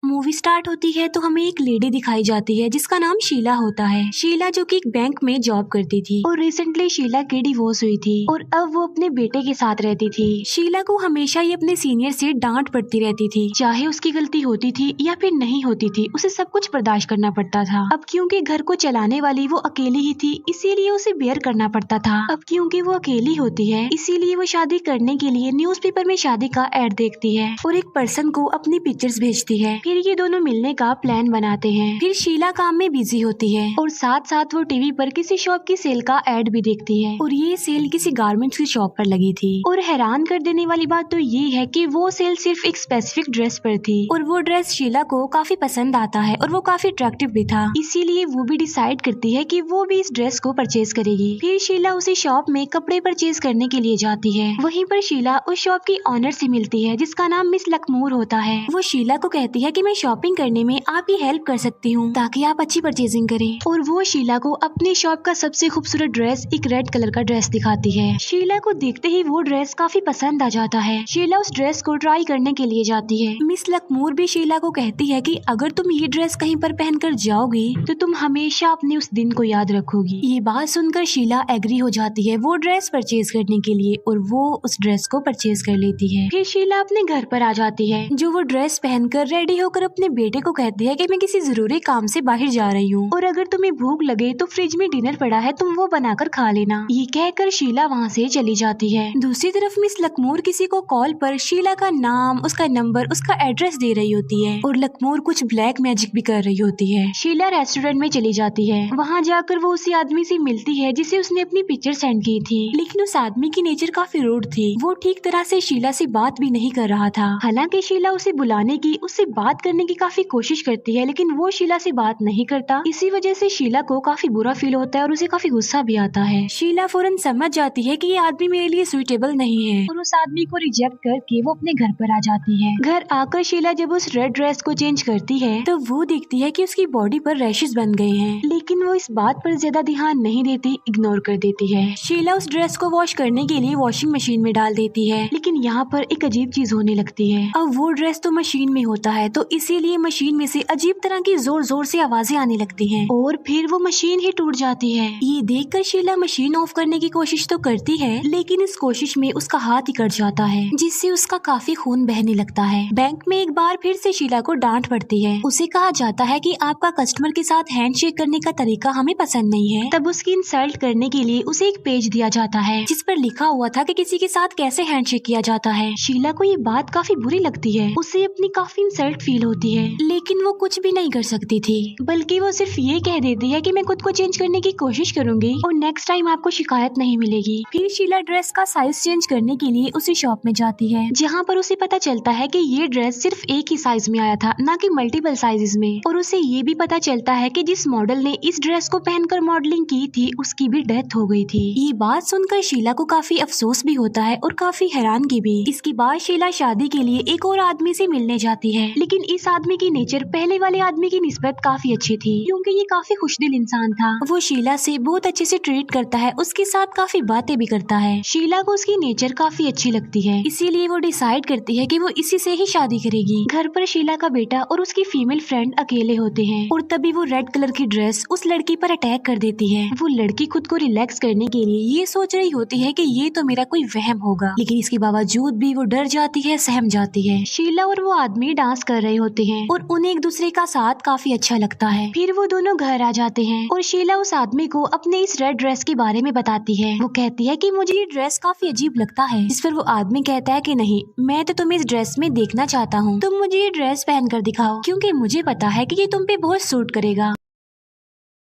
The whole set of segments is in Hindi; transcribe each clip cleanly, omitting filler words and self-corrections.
मूवी स्टार्ट होती है तो हमें एक लेडी दिखाई जाती है जिसका नाम शीला होता है। शीला जो कि एक बैंक में जॉब करती थी और रिसेंटली शीला की डिवोर्स हुई थी और अब वो अपने बेटे के साथ रहती थी। शीला को हमेशा ही अपने सीनियर से डांट पड़ती रहती थी, चाहे उसकी गलती होती थी या फिर नहीं होती थी, उसे सब कुछ बर्दाश्त करना पड़ता था। अब क्योंकि घर को चलाने वाली वो अकेली ही थी इसीलिए उसे बेयर करना पड़ता था। अब क्योंकि वो अकेली होती है इसीलिए वो शादी करने के लिए न्यूज़पेपर में शादी का एड देखती है और एक पर्सन को अपनी पिक्चर्स भेजती है। फिर ये दोनों मिलने का प्लान बनाते हैं। फिर शीला काम में बिजी होती है और साथ साथ वो टीवी पर किसी शॉप की सेल का एड भी देखती है और ये सेल किसी गारमेंट्स की शॉप पर लगी थी। और हैरान कर देने वाली बात तो ये है कि वो सेल सिर्फ एक स्पेसिफिक ड्रेस पर थी और वो ड्रेस शीला को काफी पसंद आता है और वो काफी अट्रैक्टिव भी था, इसीलिए वो भी डिसाइड करती है कि वो भी इस ड्रेस को परचेज करेगी। फिर शीला उसी शॉप में कपड़े परचेज करने के लिए जाती है। वहीं पर शीला उस शॉप की ऑनर से मिलती है जिसका नाम मिस लखनूर होता है। वो शीला को कहती है कि मैं शॉपिंग करने में आपकी हेल्प कर सकती हूँ ताकि आप अच्छी परचेजिंग करें और वो शीला को अपनी शॉप का सबसे खूबसूरत ड्रेस एक रेड कलर का ड्रेस दिखाती है। शीला को देखते ही वो ड्रेस काफी पसंद आ जाता है। शीला उस ड्रेस को ट्राई करने के लिए जाती है। मिस लखनूर भी शीला को कहती है कि अगर तुम ये ड्रेस कहीं पर पहनकर जाओगी तो तुम हमेशा अपने उस दिन को याद रखोगी। ये बात सुनकर शीला एग्री हो जाती है वो ड्रेस परचेज करने के लिए और वो उस ड्रेस को परचेज कर लेती है। फिर शीला अपने घर पर आ जाती है जो वो ड्रेस पहनकर रेडी होकर अपने बेटे को कहती है कि मैं किसी जरूरी काम से बाहर जा रही हूँ और अगर तुम्हें भूख लगे तो फ्रिज में डिनर पड़ा है, तुम वो बनाकर खा लेना। ये कहकर शीला वहाँ से चली जाती है। दूसरी तरफ मिस लखनूर किसी को कॉल पर शीला का नाम, उसका नंबर, उसका एड्रेस दे रही होती है और लखनूर कुछ ब्लैक मैजिक भी कर रही होती है। शीला रेस्टोरेंट में चली जाती है। वहाँ जाकर वो उसी आदमी से मिलती है जिसे उसने अपनी पिक्चर सेंड की थी, लेकिन उस आदमी की नेचर काफी रूड थी। वो ठीक तरह से शीला से बात भी नहीं कर रहा था। हालांकि शीला उसे बुलाने की, उससे बात करने की काफी कोशिश करती है लेकिन वो शीला से बात नहीं करता। इसी वजह से शीला को काफी बुरा फील होता है और उसे काफी गुस्सा भी आता है। शीला फौरन समझ जाती है कि ये आदमी मेरे लिए सुइटेबल नहीं है और उस आदमी को रिजेक्ट करके वो अपने घर पर आ जाती है। घर आकर शीला जब उस रेड ड्रेस को चेंज करती है तो वो देखती है कि उसकी बॉडी पर रैशेस बन गए हैं, लेकिन वो इस बात पर ज्यादा ध्यान नहीं देती, इग्नोर कर देती है। शीला उस ड्रेस को वॉश करने के लिए वॉशिंग मशीन में डाल देती है, लेकिन यहाँ पर एक अजीब चीज होने लगती है। अब वो ड्रेस तो मशीन में होता है तो इसीलिए मशीन में से अजीब तरह की जोर जोर से आवाजें आने लगती हैं और फिर वो मशीन ही टूट जाती है। ये देखकर शीला मशीन ऑफ करने की कोशिश तो करती है लेकिन इस कोशिश में उसका हाथ ही कट जाता है जिससे उसका काफी खून बहने लगता है। बैंक में एक बार फिर से शीला को डांट पड़ती है। उसे कहा जाता है कि आपका कस्टमर के साथ हैंडशेक करने का तरीका हमें पसंद नहीं है। तब उसकी इंसल्ट करने के लिए उसे एक पेज दिया जाता है जिस पर लिखा हुआ था कि किसी के साथ कैसे हैंडशेक किया जाता है। शीला को ये बात काफी बुरी लगती है, उसे अपनी काफी इंसल्ट फील होती है, लेकिन वो कुछ भी नहीं कर सकती थी, बल्कि वो सिर्फ ये कह देती है कि मैं खुद को चेंज करने की कोशिश करूंगी और नेक्स्ट टाइम आपको शिकायत नहीं मिलेगी। फिर शीला ड्रेस का साइज चेंज करने के लिए उसी शॉप में जाती है जहाँ पर उसे पता चलता है कि ये ड्रेस सिर्फ एक ही साइज में आया था, ना कि मल्टीपल साइजेस में। और उसे ये भी पता चलता है कि जिस मॉडल ने इस ड्रेस को पहनकर मॉडलिंग की थी उसकी भी डेथ हो गई थी। ये बात सुनकर शीला को काफी अफसोस भी होता है और काफी हैरानगी भी। इसके बाद शीला शादी के लिए एक और आदमी से मिलने जाती है, लेकिन इस आदमी की नेचर पहले वाले आदमी की निस्बत काफी अच्छी थी क्योंकि ये काफी खुशदिल इंसान था। वो शीला से बहुत अच्छे से ट्रीट करता है, उसके साथ काफी बातें भी करता है। शीला को उसकी नेचर काफी अच्छी लगती है, इसीलिए वो डिसाइड करती है कि वो इसी से ही शादी करेगी। घर पर शीला का बेटा और उसकी फीमेल फ्रेंड अकेले होते हैं और तभी वो रेड कलर की ड्रेस उस लड़की पर अटैक कर देती है। वो लड़की खुद को रिलैक्स करने के लिए ये सोच रही होती है कि ये तो मेरा कोई वहम होगा, लेकिन इसके बावजूद भी वो डर जाती है, सहम जाती है। शीला और वो आदमी डांस कर रहे होते हैं और उन्हें एक दूसरे का साथ काफी अच्छा लगता है। फिर वो दोनों घर आ जाते हैं और शीला उस आदमी को अपने इस रेड ड्रेस के बारे में बताती है। वो कहती है कि मुझे ये ड्रेस काफी अजीब लगता है, जिस पर वो आदमी कहता है कि नहीं, मैं तो तुम्हें इस ड्रेस में देखना चाहता हूँ, तुम मुझे ये ड्रेस पहन कर दिखाओ क्योंकि मुझे पता है कि ये तुम पे बहुत सूट करेगा।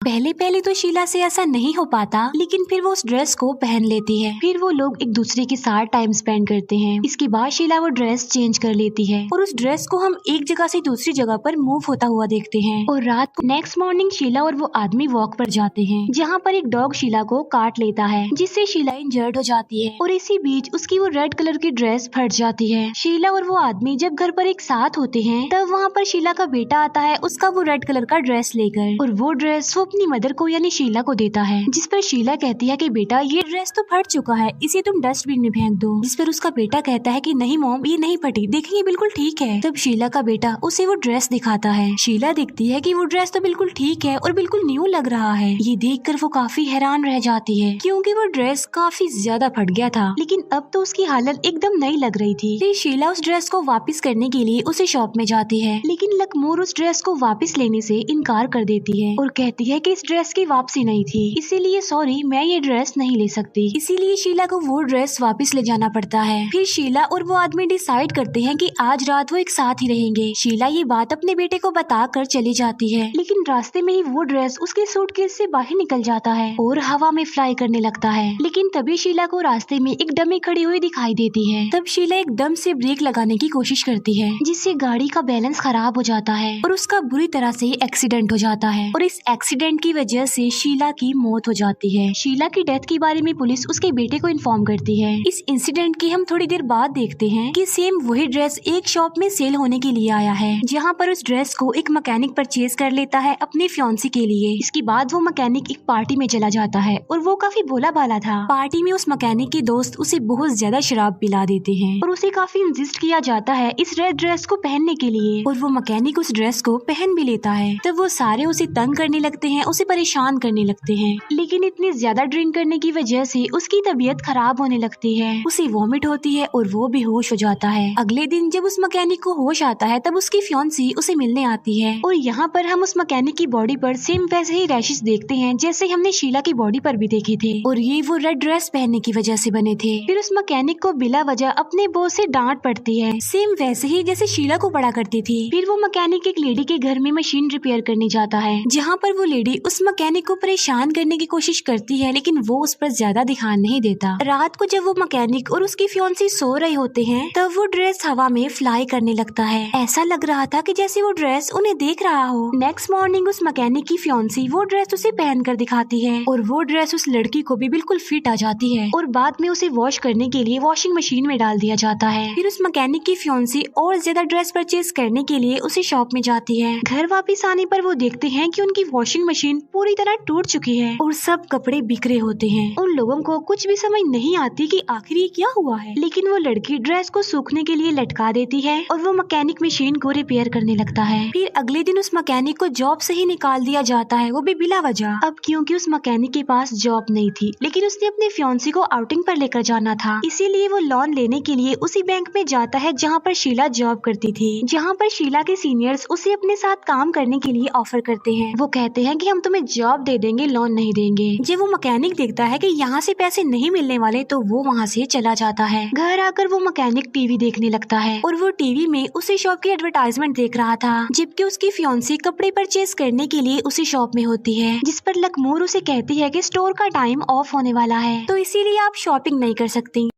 पहले पहले तो शीला से ऐसा नहीं हो पाता, लेकिन फिर वो उस ड्रेस को पहन लेती है। फिर वो लोग एक दूसरे के साथ टाइम स्पेंड करते हैं। इसके बाद शीला वो ड्रेस चेंज कर लेती है और उस ड्रेस को हम एक जगह से दूसरी जगह पर मूव होता हुआ देखते हैं। और रात को नेक्स्ट मॉर्निंग शीला और वो आदमी वॉक पर जाते हैं जहाँ पर एक डॉग शीला को काट लेता है, जिससे शीला इंजर्ड हो जाती है और इसी बीच उसकी वो रेड कलर की ड्रेस फट जाती है। शीला और वो आदमी जब घर पर एक साथ होते हैं तब वहाँ पर शीला का बेटा आता है, उसका वो रेड कलर का ड्रेस लेकर, और वो ड्रेस वो अपनी मदर को यानी शीला को देता है, जिस पर शीला कहती है कि बेटा ये ड्रेस तो फट चुका है, इसे तुम डस्टबिन में फेंक दो। जिस पर उसका बेटा कहता है कि नहीं मॉम, ये नहीं फटी, देखेंगे बिल्कुल ठीक है। तब शीला का बेटा उसे वो ड्रेस दिखाता है। शीला देखती है कि वो ड्रेस तो बिल्कुल ठीक है और बिल्कुल न्यू लग रहा है। ये देखकर वो काफी हैरान रह जाती है क्योंकि वो ड्रेस काफी ज्यादा फट गया था, लेकिन अब तो उसकी हालत एकदम नई लग रही थी। फिर शीला उस ड्रेस को वापस करने के लिए उसे शॉप में जाती है, लेकिन लखमोर उस ड्रेस को वापस लेने से इनकार कर देती है और कहती है कि इस ड्रेस की वापसी नहीं थी, इसीलिए सॉरी, मैं ये ड्रेस नहीं ले सकती। इसीलिए शीला को वो ड्रेस वापस ले जाना पड़ता है। फिर शीला और वो आदमी डिसाइड करते हैं कि आज रात वो एक साथ ही रहेंगे। शीला ये बात अपने बेटे को बताकर चली जाती है, लेकिन रास्ते में ही वो ड्रेस उसके सूटकेस से बाहर निकल जाता है और हवा में फ्लाई करने लगता है। लेकिन तभी शीला को रास्ते में एक डमी खड़ी हुई दिखाई देती है। तब शीला एकदम से ब्रेक लगाने की कोशिश करती है, जिससे गाड़ी का बैलेंस खराब हो जाता है और उसका बुरी तरह से एक्सीडेंट हो जाता है और इस एक्सीडेंट की वजह से शीला की मौत हो जाती है। शीला की डेथ के बारे में पुलिस उसके बेटे को इन्फॉर्म करती है। इस इंसिडेंट की हम थोड़ी देर बाद देखते हैं कि सेम वही ड्रेस एक शॉप में सेल होने के लिए आया है, जहाँ पर उस ड्रेस को एक मैकेनिक परचेज कर लेता है अपनी फियांसी के लिए। इसके बाद वो मैकेनिक एक पार्टी में चला जाता है और वो काफी भोला भाला था। पार्टी में उस मैकेनिक के दोस्त उसे बहुत ज्यादा शराब पिला देते हैं और उसे काफी इंसिस्ट किया जाता है इस रेड ड्रेस को पहनने के लिए और वो मैकेनिक उस ड्रेस को पहन भी लेता है। तब वो सारे उसे तंग करने लगते हैं, उसे परेशान करने लगते हैं, लेकिन इतनी ज्यादा ड्रिंक करने की वजह से उसकी तबीयत खराब होने लगती है, उसे वॉमिट होती है और वो बेहोश हो जाता है। अगले दिन जब उस मैकेनिक को होश आता है तब उसकी फियांसी उसे मिलने आती है और यहाँ पर हम उस मैकेनिक की बॉडी पर सेम वैसे ही रैशेस देखते हैं जैसे हमने शीला की बॉडी पर भी देखे थे और ये वो रेड ड्रेस पहनने की वजह से बने थे। फिर उस मैकेनिक को बिला वजह अपने बॉस से डांट पड़ती है, सेम वैसे ही जैसे शीला को पड़ा करती थी। फिर वो मैकेनिक एक लेडी के घर में मशीन रिपेयर करने जाता है, जहाँ पर वो लेडी उस मैकेनिक को परेशान करने की कोशिश करती है, लेकिन वो उस पर ज्यादा ध्यान नहीं देता। रात को जब वो मैकेनिक और उसकी फियांसी सो रहे होते हैं तब वो ड्रेस हवा में फ्लाई करने लगता है। ऐसा लग रहा था कि जैसे वो ड्रेस उन्हें देख रहा हो। नेक्स्ट मॉर्निंग उस मैकेनिक की फियांसी वो ड्रेस उसे पहनकर दिखाती है और वो ड्रेस उस लड़की को भी बिल्कुल फिट आ जाती है और बाद में उसे वॉश करने के लिए वॉशिंग मशीन में डाल दिया जाता है। फिर उस मैकेनिक की फियांसी और ज्यादा ड्रेस परचेज करने के लिए उसे शॉप में जाती है। घर वापस आने पर वो देखते हैं कि उनकी वॉशिंग मशीन पूरी तरह टूट चुकी है और सब कपड़े बिखरे होते हैं। उन लोगों को कुछ भी समझ नहीं आती कि आखिर ये क्या हुआ है, लेकिन वो लड़की ड्रेस को सूखने के लिए लटका देती है और वो मैकेनिक मशीन को रिपेयर करने लगता है। फिर अगले दिन उस मैकेनिक को जॉब से ही निकाल दिया जाता है, वो भी बिला वजह। अब क्योंकि उस मैकेनिक के पास जॉब नहीं थी, लेकिन उसने अपने फियांसी को आउटिंग पर लेकर जाना था, इसीलिए वो लोन लेने के लिए उसी बैंक में जाता है जहाँ पर शीला जॉब करती थी। जहाँ पर शीला के सीनियर्स उसे अपने साथ काम करने के लिए ऑफर करते हैं। वो कहते हैं कि हम तुम्हें जॉब दे देंगे, लोन नहीं देंगे। जब वो मैकेनिक देखता है कि यहाँ से पैसे नहीं मिलने वाले तो वो वहाँ से चला जाता है। घर आकर वो मैकेनिक टीवी देखने लगता है और वो टीवी में उसी शॉप की एडवर्टाइजमेंट देख रहा था, जबकि उसकी फियांसी कपड़े परचेज करने के लिए उसी शॉप में होती है, जिस पर लखमोर उसे कहती है कि स्टोर का टाइम ऑफ होने वाला है तो इसीलिए आप शॉपिंग नहीं कर सकती।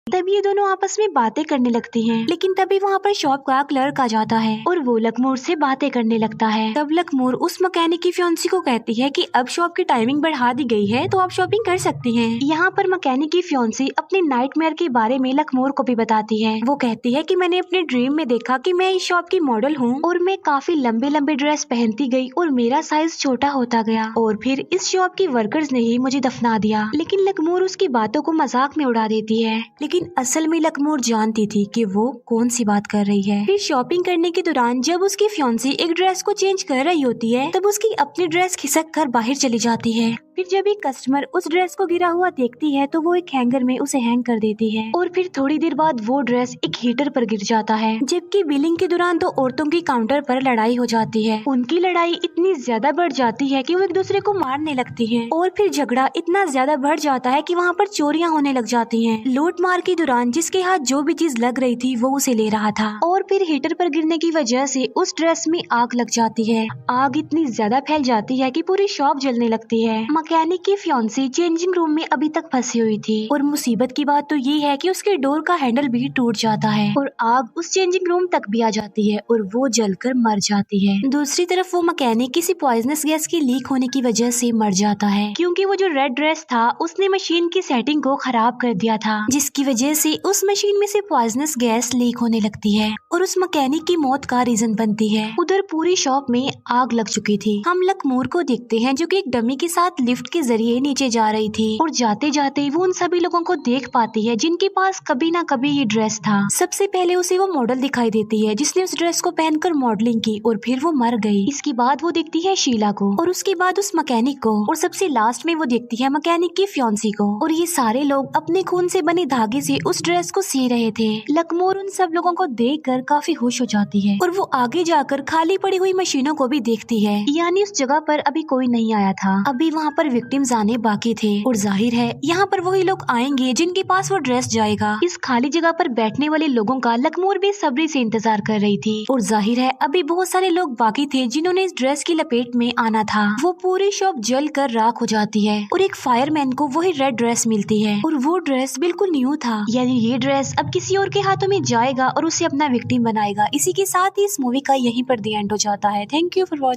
तब ये दोनों आपस में बातें करने लगती हैं, लेकिन तभी वहाँ पर शॉप का क्लर्क आ जाता है और वो लखमोर से बातें करने लगता है। तब लखमोर उस मैकेनिक की फियांसी को कहती है कि अब शॉप की टाइमिंग बढ़ा दी गई है तो आप शॉपिंग कर सकती हैं। यहाँ पर मैकेनिक की फियांसी अपने नाइटमेयर के बारे में लखमोर को भी बताती है। वो कहती है कि मैंने अपने ड्रीम में देखा कि मैं इस शॉप की मॉडल हूँ और मैं काफी लंबे लंबे ड्रेस पहनती गई और मेरा साइज छोटा होता गया और फिर इस शॉप की वर्कर्स ने ही मुझे दफना दिया। लेकिन लखमोर उसकी बातों को मजाक में उड़ा देती है, लेकिन असल में लखमोर जानती थी कि वो कौन सी बात कर रही है। फिर शॉपिंग करने के दौरान जब उसकी फियांसी एक ड्रेस को चेंज कर रही होती है तब उसकी अपनी ड्रेस खिसक कर बाहर चली जाती है। फिर जब एक कस्टमर उस ड्रेस को गिरा हुआ देखती है तो वो एक हैंगर में उसे हैंग कर देती है और फिर थोड़ी देर बाद वो ड्रेस एक हीटर पर गिर जाता है। जबकि बिलिंग के दौरान तो औरतों की काउंटर पर लड़ाई हो जाती है। उनकी लड़ाई इतनी ज्यादा बढ़ जाती है कि वो एक दूसरे को मारने लगती है और फिर झगड़ा इतना ज्यादा बढ़ जाता है कि वहाँ पर चोरियां होने लग जाती हैं। लूट मार के दौरान जिसके हाथ जो भी चीज लग रही थी वो उसे ले रहा था और फिर हीटर पर गिरने की वजह से उस ड्रेस में आग लग जाती है। आग इतनी ज्यादा फैल जाती है कि पूरी शॉप जलने लगती है। मैकेनिक की फियांसी चेंजिंग रूम में अभी तक फंसी हुई थी और मुसीबत की बात तो ये है कि उसके डोर का हैंडल भी टूट जाता है और आग उस चेंजिंग रूम तक भी आ जाती है और वो जलकर मर जाती है। दूसरी तरफ वो मैकेनिक किसी पॉइजनस गैस की लीक होने की वजह से मर जाता है क्योंकि वो जो रेड ड्रेस था उसने मशीन की सेटिंग को खराब कर दिया था, जिसकी वजह से उस मशीन में से पॉइजनस गैस लीक होने लगती है और उस मैकेनिक की मौत का रीजन बनती है। उधर पूरी शॉप में आग लग चुकी थी। हम लखनूर को देखते हैं जो कि एक डमी के साथ लिफ्ट के जरिए नीचे जा रही थी और जाते जाते वो उन सभी लोगों को देख पाती है जिनके पास कभी ना कभी ये ड्रेस था। सबसे पहले उसे वो मॉडल दिखाई देती है जिसने उस ड्रेस को पहनकर मॉडलिंग की और फिर वो मर गई। इसके बाद वो देखती है शीला को और उसके बाद उस मैकेनिक को और सबसे लास्ट में वो देखती है मैकेनिक की फियांसी को और ये सारे लोग अपने खून से बने धागे से उस ड्रेस को सी रहे थे। लखनऊर उन सब लोगों को देखकर काफी खुश हो जाती है और वो आगे जाकर खाली पड़ी हुई मशीनों को भी देखती है, यानी उस जगह पर अभी कोई नहीं आया था, अभी वहाँ पर विक्टिम्स आने बाकी थे और जाहिर है यहाँ पर वही लोग आएंगे जिनके पास वो ड्रेस जाएगा। इस खाली जगह पर बैठने वाले लोगों का लखनऊर भी सब्री से इंतजार कर रही थी और जाहिर है अभी बहुत सारे लोग बाकी थे जिन्होंने इस ड्रेस की लपेट में आना था। वो पूरी शॉप जल कर राख हो जाती है और एक फायरमैन को वही रेड ड्रेस मिलती है और वो ड्रेस बिल्कुल न्यू था, यानी ये ड्रेस अब किसी और के हाथों में जाएगा और उसे अपना विक्टिम बनाएगा। इसी के साथ ही इस मूवी का यहीं पर द एंड हो जाता है। Thank you for watching.